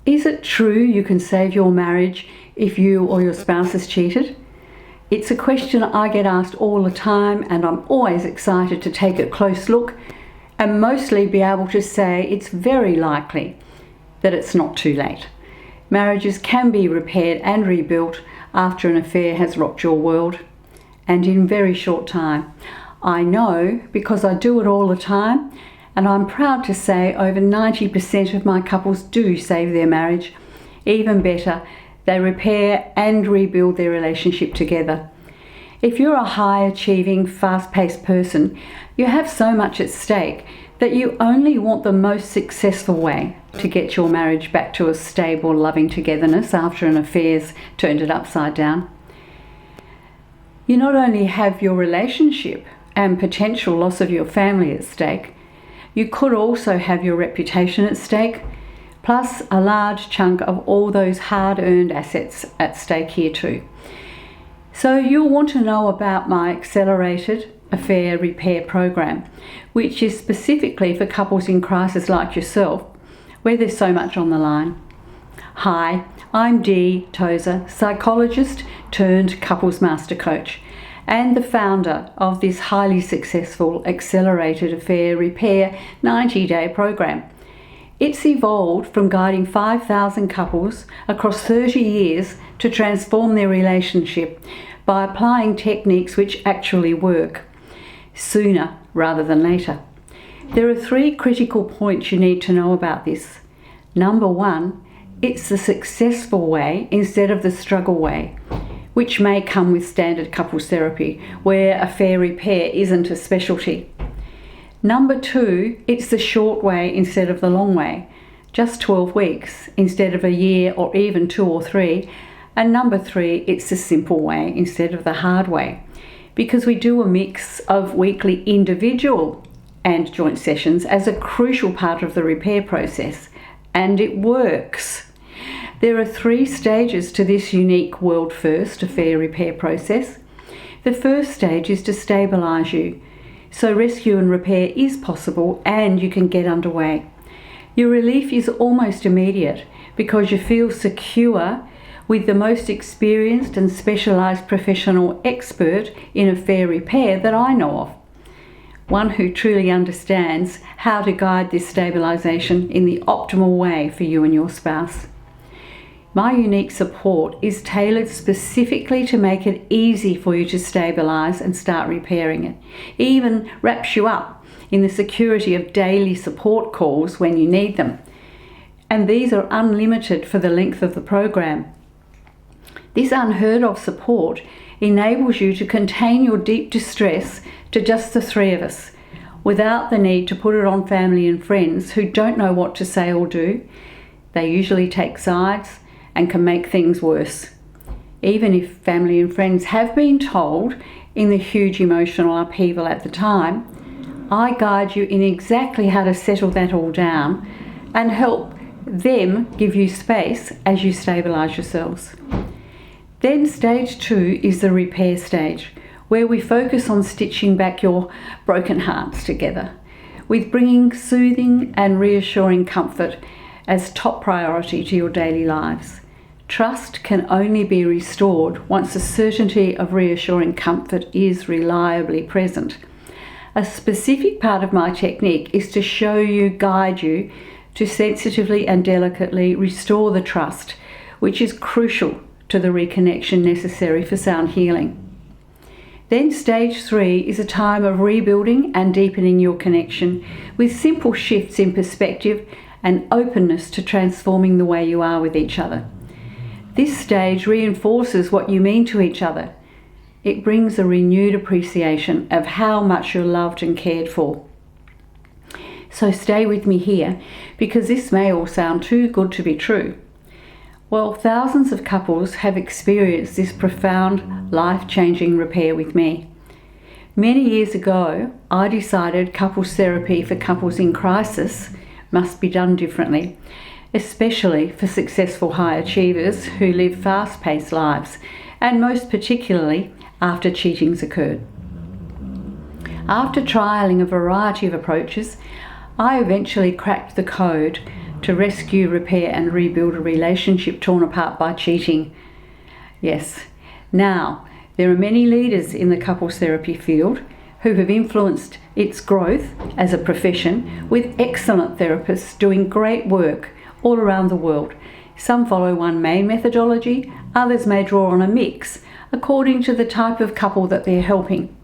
Is it true you can save your marriage if you or your spouse has cheated? It's a question I get asked all the time, and I'm always excited to take a close look and mostly be able to say it's very likely that it's not too late. Marriages can be repaired and rebuilt after an affair has rocked your world, and in very short time. I know because I do it all the time, and I'm proud to say over 90% of my couples do save their marriage. Even better, they repair and rebuild their relationship together. If you're a high-achieving, fast-paced person, you have so much at stake that you only want the most successful way to get your marriage back to a stable, loving togetherness after an affair's turned it upside down. You not only have your relationship and potential loss of your family at stake, you could also have your reputation at stake, plus a large chunk of all those hard-earned assets at stake here too. So you'll want to know about my Accelerated Affair Repair Program, which is specifically for couples in crisis like yourself, where there's so much on the line. Hi, I'm Tozer, psychologist turned couples master coach, and the founder of this highly successful Accelerated Affair Repair 90-day program. It's evolved from guiding 5,000 couples across 30 years to transform their relationship by applying techniques which actually work, sooner rather than later. There are 3 critical points you need to know about this. Number 1, it's the successful way instead of the struggle way, which may come with standard couples therapy, where affair repair isn't a specialty. Number 2, it's the short way instead of the long way, just 12 weeks instead of a year or even 2 or 3. And number 3, it's the simple way instead of the hard way, because we do a mix of weekly individual and joint sessions as a crucial part of the repair process, and it works. There are 3 stages to this unique world-first affair repair process. The first stage is to stabilise you, so rescue and repair is possible and you can get underway. Your relief is almost immediate because you feel secure with the most experienced and specialised professional expert in affair repair that I know of. One who truly understands how to guide this stabilisation in the optimal way for you and your spouse. My unique support is tailored specifically to make it easy for you to stabilise and start repairing it. It even wraps you up in the security of daily support calls when you need them. And these are unlimited for the length of the program. This unheard of support enables you to contain your deep distress to just the 3 of us, without the need to put it on family and friends who don't know what to say or do. They usually take sides and can make things worse. Even if family and friends have been told in the huge emotional upheaval at the time, I guide you in exactly how to settle that all down and help them give you space as you stabilise yourselves. Then stage 2 is the repair stage, where we focus on stitching back your broken hearts together, with bringing soothing and reassuring comfort as top priority to your daily lives. Trust can only be restored once the certainty of reassuring comfort is reliably present. A specific part of my technique is to show you, guide you, to sensitively and delicately restore the trust, which is crucial to the reconnection necessary for sound healing. Then stage 3 is a time of rebuilding and deepening your connection with simple shifts in perspective and openness to transforming the way you are with each other. This stage reinforces what you mean to each other. It brings a renewed appreciation of how much you're loved and cared for. So stay with me here, because this may all sound too good to be true. Well, thousands of couples have experienced this profound, life-changing repair with me. Many years ago, I decided couples therapy for couples in crisis must be done differently, especially for successful high achievers who live fast-paced lives, and most particularly after cheating's occurred. After trialling a variety of approaches, I eventually cracked the code to rescue, repair and rebuild a relationship torn apart by cheating. Yes. Now, there are many leaders in the couples therapy field who have influenced its growth as a profession, with excellent therapists doing great work all around the world. Some follow one main methodology, others may draw on a mix according to the type of couple that they're helping.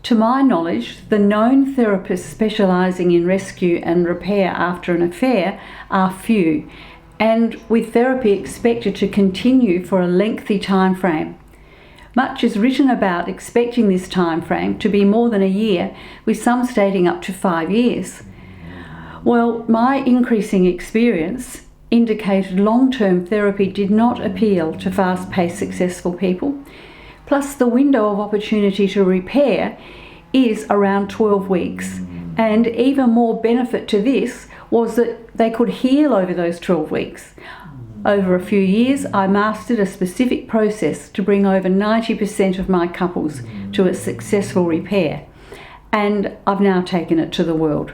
To my knowledge, the known therapists specialising in rescue and repair after an affair are few, and with therapy expected to continue for a lengthy time frame. Much is written about expecting this time frame to be more than a year, with some stating up to 5 years. Well, my increasing experience indicated long-term therapy did not appeal to fast-paced successful people. Plus, the window of opportunity to repair is around 12 weeks. And even more benefit to this was that they could heal over those 12 weeks. Over a few years, I mastered a specific process to bring over 90% of my couples to a successful repair. And I've now taken it to the world.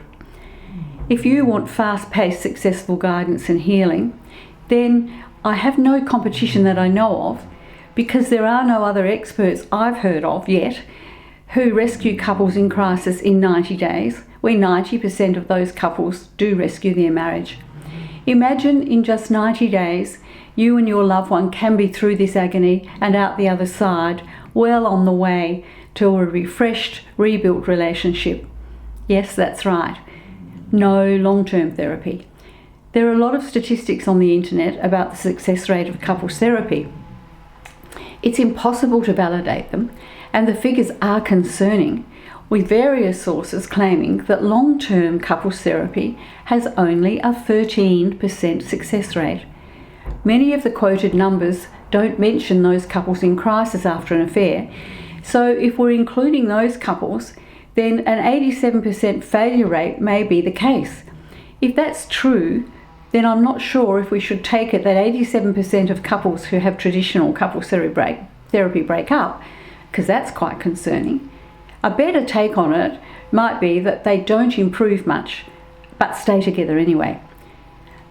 If you want fast-paced successful guidance and healing, then I have no competition that I know of, because there are no other experts I've heard of yet who rescue couples in crisis in 90 days, where 90% of those couples do rescue their marriage. Imagine in just 90 days, you and your loved one can be through this agony and out the other side, well on the way to a refreshed, rebuilt relationship. Yes, that's right. No long-term therapy. There are a lot of statistics on the internet about the success rate of couples therapy. It's impossible to validate them, and the figures are concerning, with various sources claiming that long-term couples therapy has only a 13% success rate. Many of the quoted numbers don't mention those couples in crisis after an affair, so if we're including those couples, then an 87% failure rate may be the case. If that's true, then I'm not sure if we should take it that 87% of couples who have traditional couples therapy break up, because that's quite concerning. A better take on it might be that they don't improve much, but stay together anyway.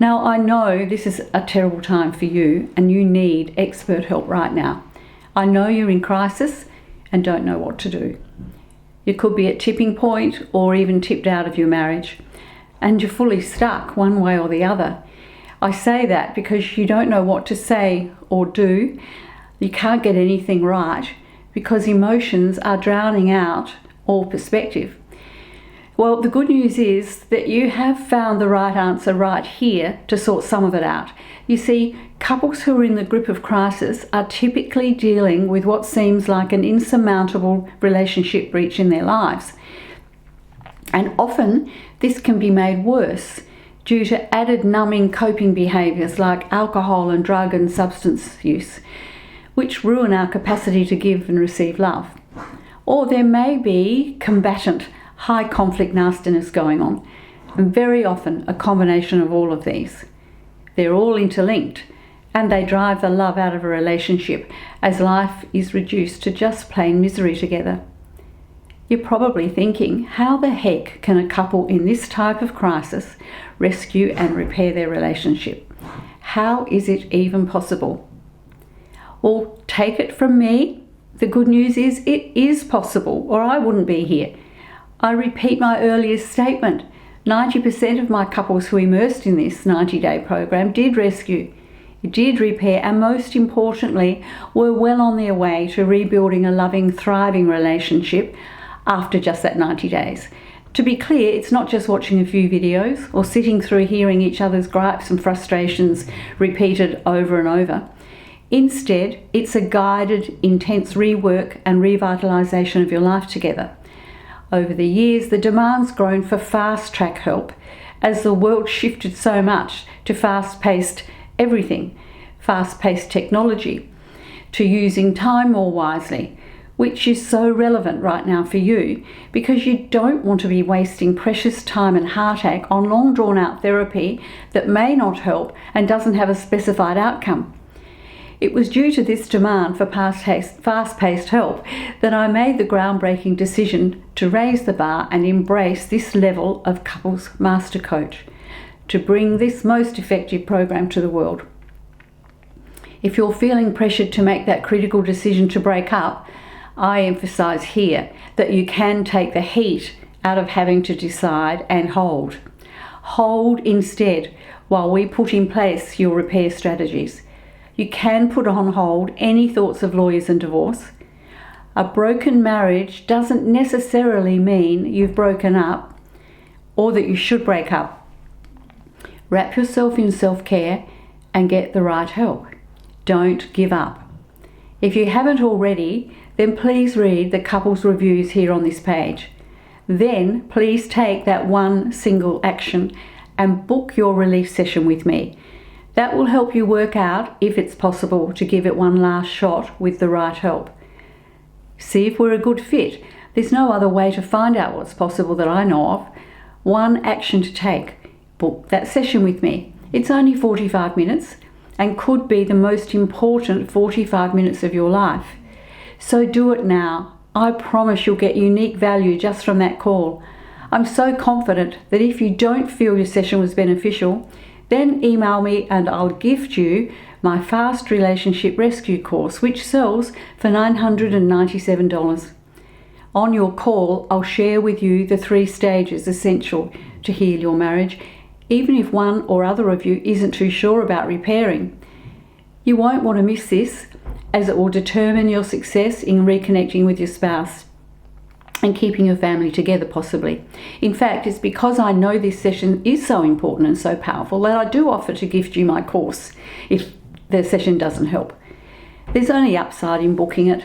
Now, I know this is a terrible time for you and you need expert help right now. I know you're in crisis and don't know what to do. You could be at tipping point or even tipped out of your marriage, and you're fully stuck one way or the other. I say that because you don't know what to say or do. You can't get anything right because emotions are drowning out all perspective. Well, the good news is that you have found the right answer right here to sort some of it out. You see, couples who are in the grip of crisis are typically dealing with what seems like an insurmountable relationship breach in their lives. And often this can be made worse due to added numbing coping behaviours like alcohol and drug and substance use, which ruin our capacity to give and receive love. Or there may be combatant, high conflict nastiness going on, and very often a combination of all of these. They're all interlinked, and they drive the love out of a relationship as life is reduced to just plain misery together. You're probably thinking, how the heck can a couple in this type of crisis rescue and repair their relationship? How is it even possible? Well, take it from me, the good news is it is possible, or I wouldn't be here. I repeat my earlier statement. 90% of my couples who immersed in this 90-day program did rescue, did repair, and most importantly, were well on their way to rebuilding a loving, thriving relationship after just that 90 days. To be clear, it's not just watching a few videos or sitting through hearing each other's gripes and frustrations repeated over and over. Instead, it's a guided, intense rework and revitalisation of your life together. Over the years, the demand's grown for fast-track help as the world shifted so much to fast-paced everything, fast-paced technology, to using time more wisely, which is so relevant right now for you because you don't want to be wasting precious time and heartache on long drawn-out therapy that may not help and doesn't have a specified outcome. It was due to this demand for fast-paced help that I made the groundbreaking decision to raise the bar and embrace this level of couples master coach. to bring this most effective program to the world. If you're feeling pressured to make that critical decision to break up, I emphasize here that you can take the heat out of having to decide and hold. Hold instead while we put in place your repair strategies. You can put on hold any thoughts of lawyers and divorce. A broken marriage doesn't necessarily mean you've broken up or that you should break up. Wrap yourself in self-care and get the right help. Don't give up. If you haven't already, then please read the couples reviews here on this page. Then please take that one single action and book your relief session with me. That will help you work out if it's possible to give it one last shot with the right help. See if we're a good fit. There's no other way to find out what's possible that I know of. One action to take. Book that session with me. It's only 45 minutes and could be the most important 45 minutes of your life. So do it now. I promise you'll get unique value just from that call. I'm so confident that if you don't feel your session was beneficial, then email me and I'll gift you my Fast Relationship Rescue course, which sells for $997. On your call, I'll share with you the 3 stages essential to heal your marriage, even if one or other of you isn't too sure about repairing. You won't want to miss this, as it will determine your success in reconnecting with your spouse and keeping your family together possibly. In fact, it's because I know this session is so important and so powerful that I do offer to gift you my course if the session doesn't help. There's only upside in booking it.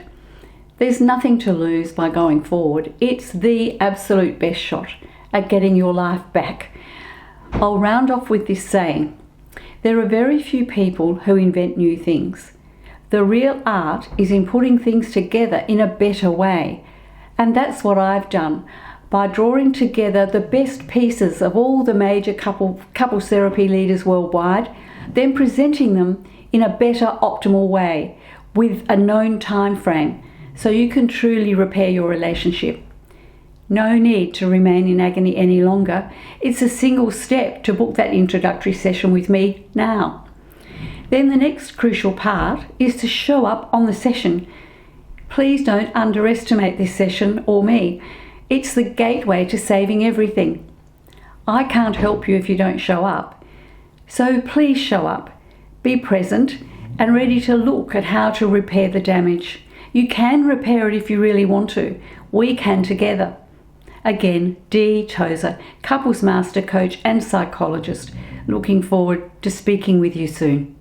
There's nothing to lose by going forward. It's the absolute best shot at getting your life back. I'll round off with this saying: there are very few people who invent new things. The real art is in putting things together in a better way. And that's what I've done by drawing together the best pieces of all the major couples therapy leaders worldwide, then presenting them in a better optimal way with a known time frame so you can truly repair your relationship. No need to remain in agony any longer. It's a single step to book that introductory session with me now. Then the next crucial part is to show up on the session. Please don't underestimate this session or me. It's the gateway to saving everything. I can't help you if you don't show up. So please show up. Be present and ready to look at how to repair the damage. You can repair it if you really want to. We can together. Again, Dee Tozer, couples master coach and psychologist. Looking forward to speaking with you soon.